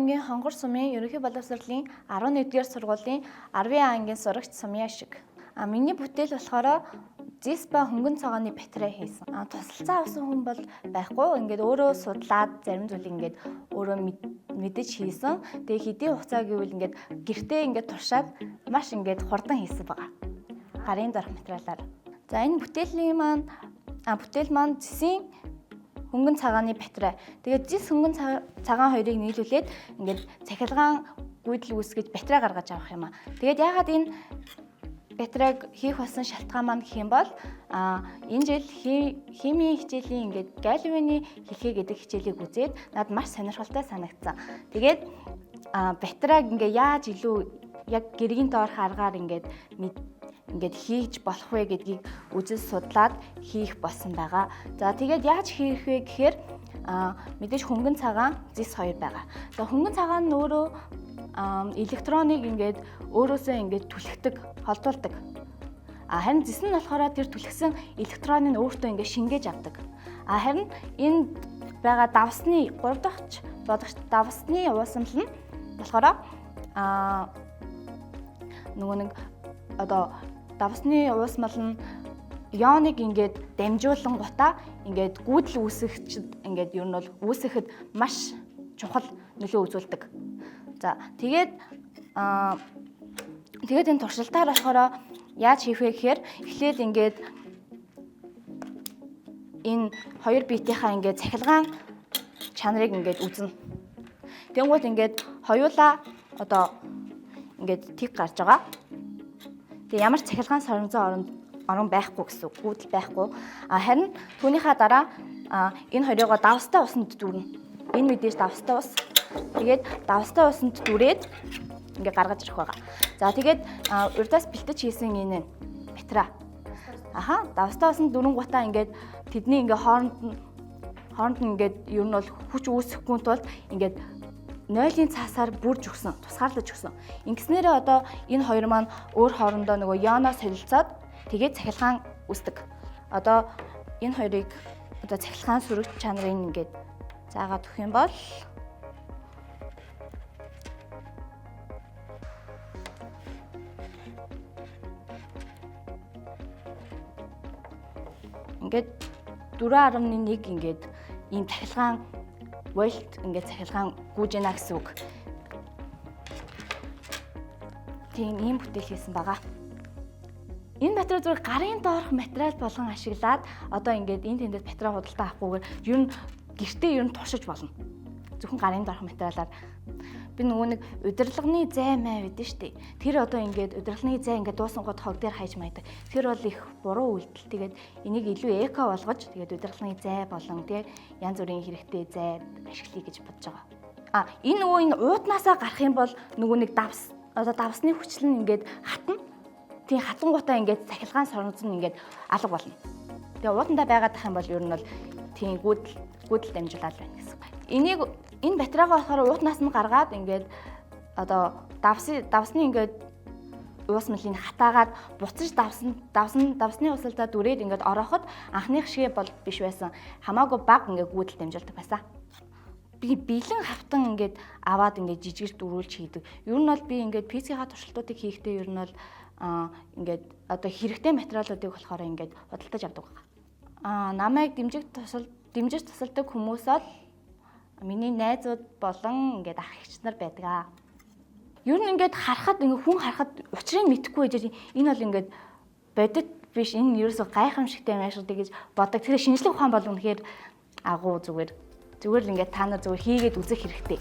аймгийн Хонгор сумын ерөнхий боловсролын 11-р сургуулийн 10-ийн ангийн сурагч Сумья шиг. Миний бүтээл болохоор Зиспа хөнгөн цагааны батарей хийсэн. Тусалцаа авсан хүн бол байхгүй. Ингээд өөрөө судлаад зарим зүйлийг ингээд өөрөө мэдэж хийсэн. Тэгээ хэдийн хугацаа гэвэл ингээд гэртээ ингээд туршаад маш ингээд хурдан хийсэн байгаа. Гарын дорх материалаар. За энэ бүтээл маань зэсийн хөнгөн цагааны батарей. Тэгээд зис хөнгөн цагаан хоёрыг нийлүүлээд ингээд цахилгаан гүйдэл үүсгэж батарей гаргаж авах юм аа. Тэгээд яагаад энэ батарейг хийх болсон шалтгаан маань гэх юм бол энэ жил химийн хичээлийн ингээд галвины хэлхий гэдэг хичээлийг үзээд надад маш сонирхолтой санагдсан. Тэгээд батарейг ингээд яаж илүү яг гэргийн доорх аргаар ингээд хийж болох вэ гэдгийг үзэж судлаад хийх болсон байгаа. За тэгээд яаж хийх вэ гэхээр мэдээж хөнгөн цагаан зис 2 байгаа. За хөнгөн цагаан нь өөрөө электроныг ингээд өөрөөсөө ингээд түлхдэг, холдуулдаг. Харин зис нь болохоор тэр түлхсэн электроныг өөртөө ингээд шингээж авдаг. Харин энэ байгаа давсны 3 дахь бодогч давсны уусамл нь болохоор нөгөө нэг одоо давсны уусмал нь ионыг ингээд дамжуулан гутаа ингээд гүйдэл үүсгэж ингээд ер нь бол үүсгэхэд маш чухал нөлөө үзүүлдэг. За тэгээд энэ туршилтаар болохоор яаж хийх вэ гэхээр эхлээд ингээд энэ хоёр биетийнхаа ингээд цахилгаан чанарыг ингээд үзнэ. Тэнгууд ингээд хоёулаа одоо ингээд тиг гарч байгаа. Тэгээ ямар цахилгаан соронзон орон байхгүй гэсэн үг, гүйдэл байхгүй. Харин түүнийхээ дараа энэ хоёроо давстай усанд дүүрнэ. Энэ мэдээж давстай ус. Тэгээд давстай усанд дүрээд ингээ гаргаж ирэх байгаа. За тэгээд урдаас бэлтэж хийсэн энэ батарей. Давстай усанд дүрэн гутаа ингээд тэдний ингээ хооронд нь ингээд ер нь бол хүч үүсэхгүй тулд ингээд нойлын цаасаар бүрж өгсөн, тусгаарлаж өгсөн. Ингэснээрээ одоо энэ хоёр маань өөр хоорондоо нөгөө ионоо солилцоод тэгээд цахилгаан үүсдэг. Одоо энэ хоёрыг одоо цахилгаан сүрэгч чанарыг ингээд заагаад өгөх юм бол ингээд 4.1 ингээд ийм цахилгаан вольт ингээд цахилгаан гүйж яана гэсэн үг. Тийм ийм бүтээл хийсэн байгаа. Энэ батарей зүгээр гарын доорх материал болгон ашиглаад одоо ингээд энэ тэндээс батарей худалдаа авахгүйгээр ер нь гэртээ ер нь туршиж болно. Зөвхөн гарын доорх материалаар би нөгөө нэг удирдлагын зай маа байдэн штэ. Тэр одоо ингээд удирдлагын зай ингээд дуусангууд хог дээр хайж майдаг. Тэр бол их буруу үйлдэл. Тэгээд энийг илүү эко болгож тэгээд удирдлагын зай болон тий янз бүрийн хэрэгтэй зай ашиглая гэж бодож байгаа. Энэ нөгөө энэ уутнаасаа гарах юм бол нөгөө нэг давсны хүчлэл нь ингээд хатна. Тийм хатангуудаа ингээд цахилгаан соронзон ингээд алга болно. Тэгээ уутандаа байгаад тах юм бол ер нь бол тийм гүйдэл дамжуулаад байна гэсэн үг. Энэ батарейгаа болохоор уутнаас нь гаргаад ингээд одоо давсны ингээд уусмалыг хатаагаад буцаж давсны усалдаа дүрээд ингээд ороход анхных шиг бол биш байсан. Хамаагүй баг ингээд гүйдэл дамжуулдаг байсан. Би бэлэн хавтан ингээд аваад ингээд жижигэр дөрүүлж хийдэг. Ер нь бол би ингээд PC-ийн туршилтуудыг хийхдээ ер нь бол ингээд одоо хэрэгтэй материалуудыг болохоор ингээд худалдаж авдаг байгаа. Намайг дэмжиж тусалдаг хүмүүс бол миний найзууд болон ингээд ах эгч нар байдаг. Ер нь ингээд хүн харахад учрыг мэдэхгүй байж энэ бол ингээд бодит биш, энэ ерөөсө гайхамшигтай юм ашигтай гэж бодог. Тэр шинжлэх ухаан бол үнэхээр агуу зүгээр л ингээд та нар зүгээр хийгээд үзэх хэрэгтэй.